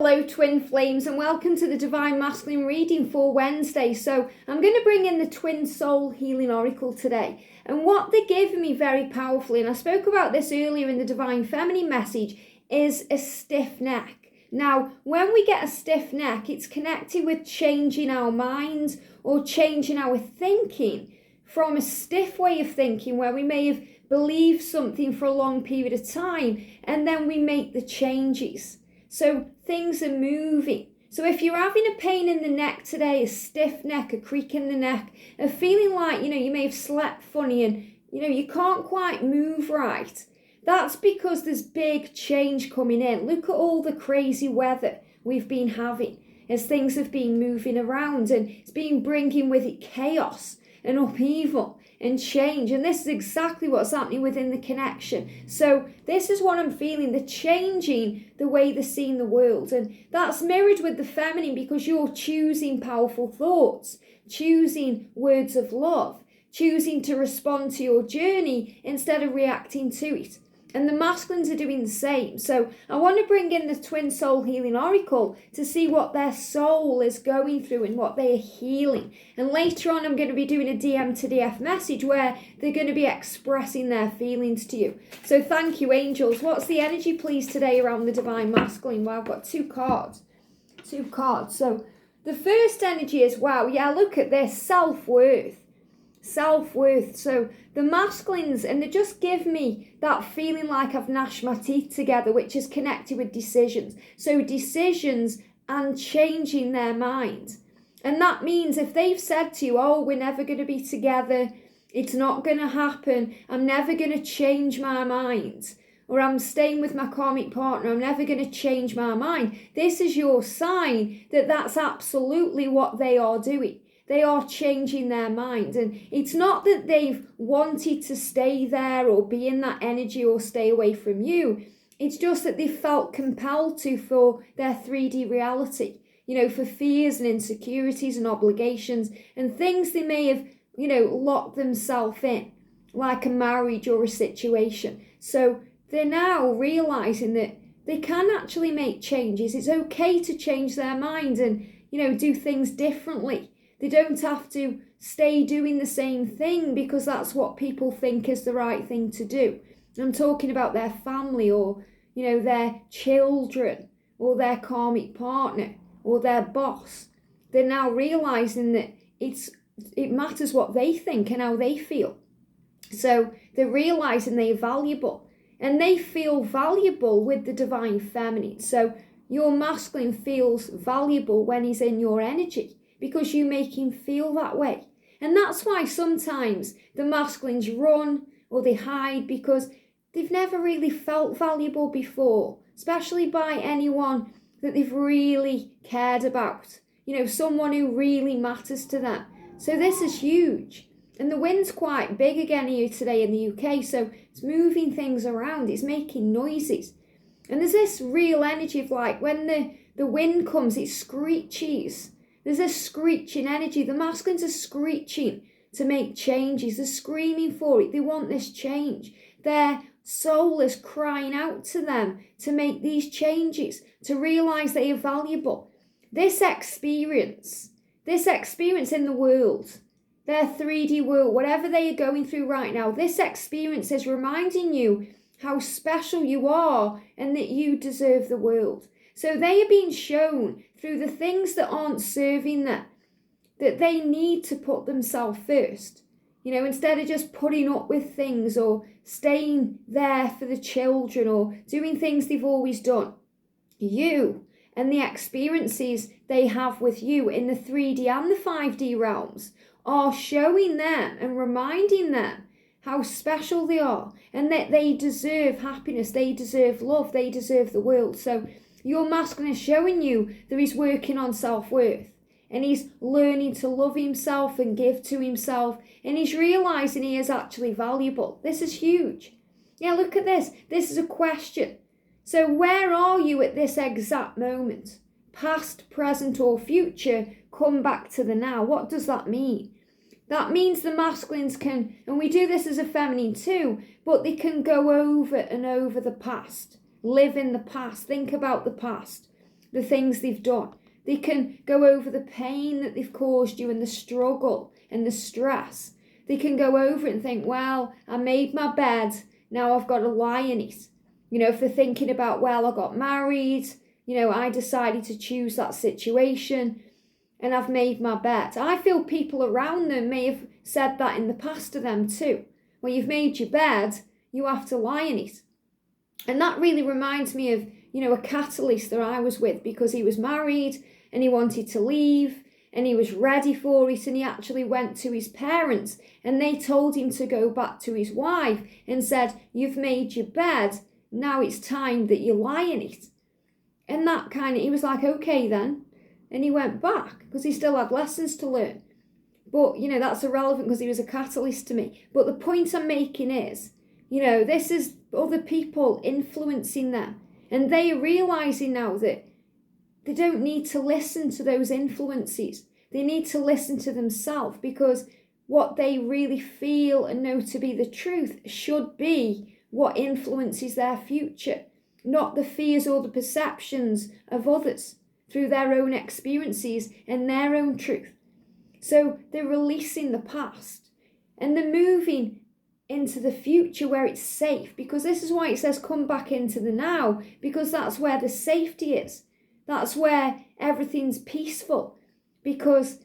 Hello twin flames, and welcome to the Divine Masculine reading for Wednesday. So I'm going to bring in the Twin Soul Healing Oracle today, and what they're giving me very powerfully, and I spoke about this earlier in the Divine Feminine message, is a stiff neck. Now when we get a stiff neck, it's connected with changing our minds or changing our thinking from a stiff way of thinking where we may have believed something for a long period of time and then we make the changes. So things are moving. So if you're having a pain in the neck today, a stiff neck, a creak in the neck, a feeling like, you may have slept funny and, you can't quite move right, that's because there's big change coming in. Look at all the crazy weather we've been having as things have been moving around, and it's been bringing with it chaos and upheaval and change, and this is exactly what's happening within the connection. So this is what I'm feeling, the changing the way they're seeing the world, and that's mirrored with the feminine because you're choosing powerful thoughts, choosing words of love, choosing to respond to your journey instead of reacting to it. And the masculines are doing the same. So I want to bring in the Twin Soul Healing Oracle to see what their soul is going through and what they are healing. And later on, I'm going to be doing a DM to DF message where they're going to be expressing their feelings to you. So thank you, angels. What's the energy, please, today around the Divine Masculine? Well, I've got two cards. So the first energy is, wow, yeah, look at this, self-worth. So the masculines, and they just give me that feeling like I've gnashed my teeth together, which is connected with decisions. So decisions and changing their mind. And that means if they've said to you, oh, we're never going to be together, it's not going to happen, I'm never going to change my mind, or I'm staying with my karmic partner, I'm never going to change my mind, this is your sign that that's absolutely what they are doing. They are changing their mind, and it's not that they've wanted to stay there or be in that energy or stay away from you. It's just that they felt compelled to for their 3D reality, for fears and insecurities and obligations and things they may have, locked themselves in, like a marriage or a situation. So they're now realizing that they can actually make changes. It's okay to change their mind and, do things differently. They don't have to stay doing the same thing because that's what people think is the right thing to do. I'm talking about their family or, their children or their karmic partner or their boss. They're now realizing that it matters what they think and how they feel. So they're realizing they're valuable, and they feel valuable with the Divine Feminine. So your masculine feels valuable when he's in your energy, because you make him feel that way. And that's why sometimes the masculines run or they hide, because they've never really felt valuable before, especially by anyone that they've really cared about, someone who really matters to them. So this is huge. And the wind's quite big again here today in the UK, so it's moving things around, it's making noises. And there's this real energy of like when the wind comes, it screeches. There's a screeching energy. The masculines are screeching to make changes. They're screaming for it. They want this change. Their soul is crying out to them to make these changes, to realize they are valuable. This experience in the world, their 3D world, whatever they are going through right now, this experience is reminding you how special you are and that you deserve the world. So they are being shown through the things that aren't serving them, that they need to put themselves first. Instead of just putting up with things or staying there for the children or doing things they've always done. You and the experiences they have with you in the 3D and the 5D realms are showing them and reminding them how special they are and that they deserve happiness, they deserve love, they deserve the world. So your masculine is showing you that he's working on self-worth and he's learning to love himself and give to himself, and he's realizing he is actually valuable. This is huge. Yeah, look at this. This is a question. So where are you at this exact moment? Past, present, or future, come back to the now. What does that mean? That means the masculines can, and we do this as a feminine too, but they can go over and over the past. Live in the past. Think about the past. the things they've done. They can go over the pain that they've caused you and the struggle and the stress. They can go over it and think, well, I made my bed, now I've got to lie in it. If they're thinking about, well, I got married, I decided to choose that situation and I've made my bed. I feel people around them may have said that in the past to them too. Well, you've made your bed, you have to lie in it. And that really reminds me of, a catalyst that I was with, because he was married and he wanted to leave and he was ready for it, and he actually went to his parents and they told him to go back to his wife and said, you've made your bed, now it's time that you lie in it. And that he was like, okay then. And he went back because he still had lessons to learn. But, that's irrelevant because he was a catalyst to me. But the point I'm making is, this is other people influencing them. And they are realising now that they don't need to listen to those influences. They need to listen to themselves, because what they really feel and know to be the truth should be what influences their future, not the fears or the perceptions of others through their own experiences and their own truth. So they're releasing the past and they're moving into the future where it's safe, because this is why it says come back into the now, because that's where the safety is. That's where everything's peaceful, because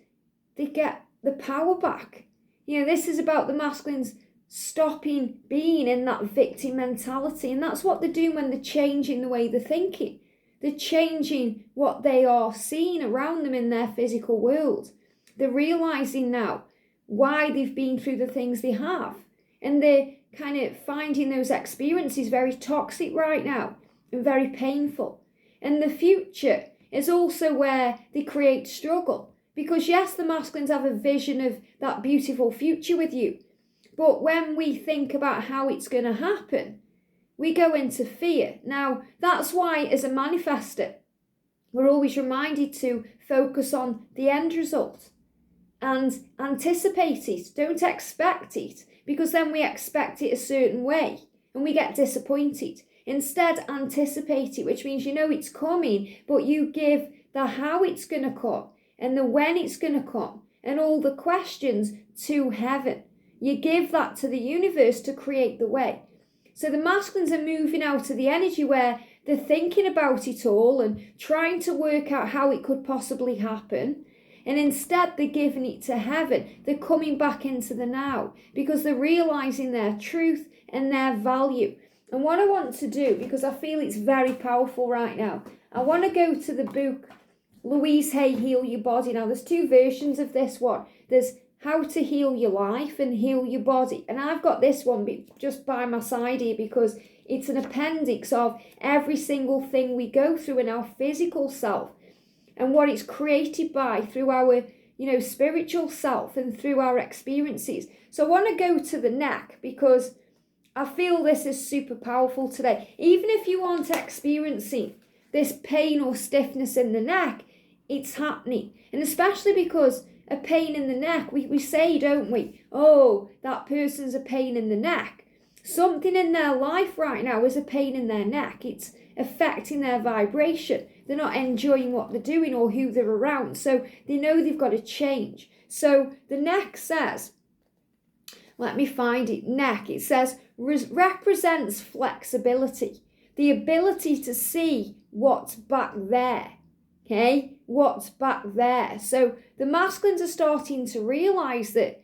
they get the power back. This is about the masculines stopping being in that victim mentality, and that's what they're doing when they're changing the way they're thinking. They're changing what they are seeing around them in their physical world. They're realising now why they've been through the things they have. And they're kind of finding those experiences very toxic right now and very painful. And the future is also where they create struggle. Because yes, the masculines have a vision of that beautiful future with you. But when we think about how it's going to happen, we go into fear. Now, that's why as a manifestor, we're always reminded to focus on the end result and anticipate it. Don't expect it, because then we expect it a certain way and we get disappointed. Instead, anticipate it, which means it's coming, but you give the how it's going to come and the when it's going to come and all the questions to heaven. You give that to the universe to create the way. So the masculines are moving out of the energy where they're thinking about it all and trying to work out how it could possibly happen. And instead, they're giving it to heaven. They're coming back into the now because they're realising their truth and their value. And what I want to do, because I feel it's very powerful right now, I want to go to the book, Louise Hay, Heal Your Body. Now, there's two versions of this one. There's How to Heal Your Life and Heal Your Body. And I've got this one just by my side here because it's an appendix of every single thing we go through in our physical self and what it's created by through our, spiritual self and through our experiences. So I want to go to the neck because I feel this is super powerful today. Even if you aren't experiencing this pain or stiffness in the neck, it's happening. And especially because a pain in the neck, we say, don't we? Oh, that person's a pain in the neck. Something in their life right now is a pain in their neck. It's affecting their vibration. They're not enjoying what they're doing or who they're around. So they know they've got to change. So the neck says, let me find it, neck. It says, represents flexibility. The ability to see what's back there. Okay? What's back there. So the masculines are starting to realise that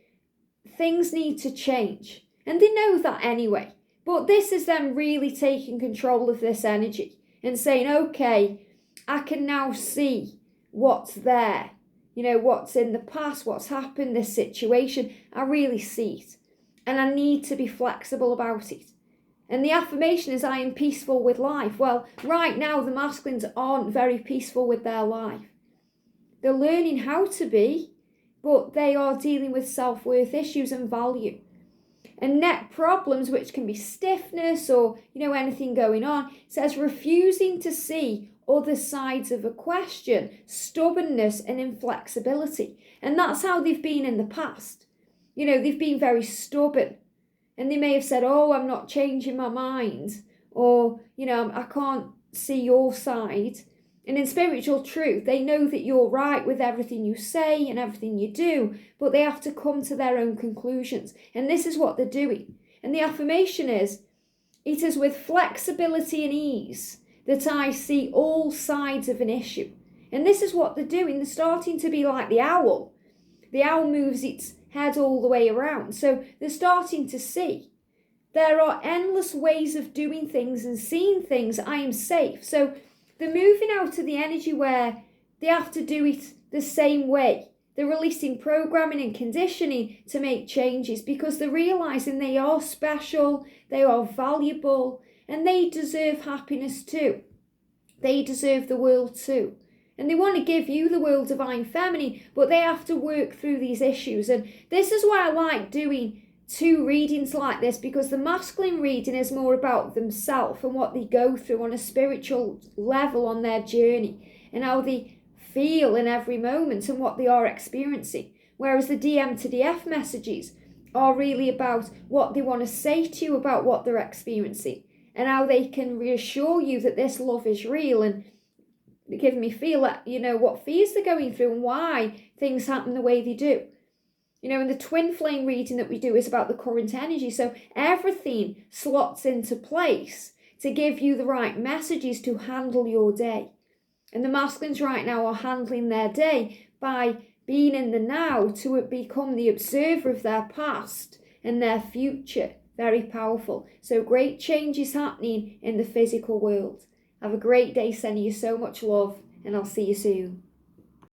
things need to change. And they know that anyway. But this is them really taking control of this energy and saying, okay, I can now see what's there. What's in the past, what's happened, this situation. I really see it. And I need to be flexible about it. And the affirmation is, I am peaceful with life. Well, right now, the masculines aren't very peaceful with their life. They're learning how to be, but they are dealing with self-worth issues and value. And neck problems, which can be stiffness or, anything going on, says refusing to see other sides of a question, stubbornness and inflexibility. And that's how they've been in the past. They've been very stubborn. And they may have said, oh, I'm not changing my mind. Or, I can't see your side. And in spiritual truth, they know that you're right with everything you say and everything you do, but they have to come to their own conclusions. And this is what they're doing. And the affirmation is, it is with flexibility and ease that I see all sides of an issue. And this is what they're doing. They're starting to be like the owl. The owl moves its head all the way around. So they're starting to see there are endless ways of doing things and seeing things. I am safe. So they're moving out of the energy where they have to do it the same way. They're releasing programming and conditioning to make changes because they're realizing they are special, they are valuable, and they deserve happiness too. They deserve the world too. And they want to give you the world divine feminine, but they have to work through these issues. And this is why I like doing 2 readings like this, because the masculine reading is more about themselves and what they go through on a spiritual level on their journey and how they feel in every moment and what they are experiencing. Whereas the DM to DF messages are really about what they want to say to you about what they're experiencing and how they can reassure you that this love is real, and give me feel that, what fears they're going through and why things happen the way they do. And the twin flame reading that we do is about the current energy. So everything slots into place to give you the right messages to handle your day. And the masculines right now are handling their day by being in the now to become the observer of their past and their future. Very powerful. So great changes happening in the physical world. Have a great day, sending you so much love, and I'll see you soon.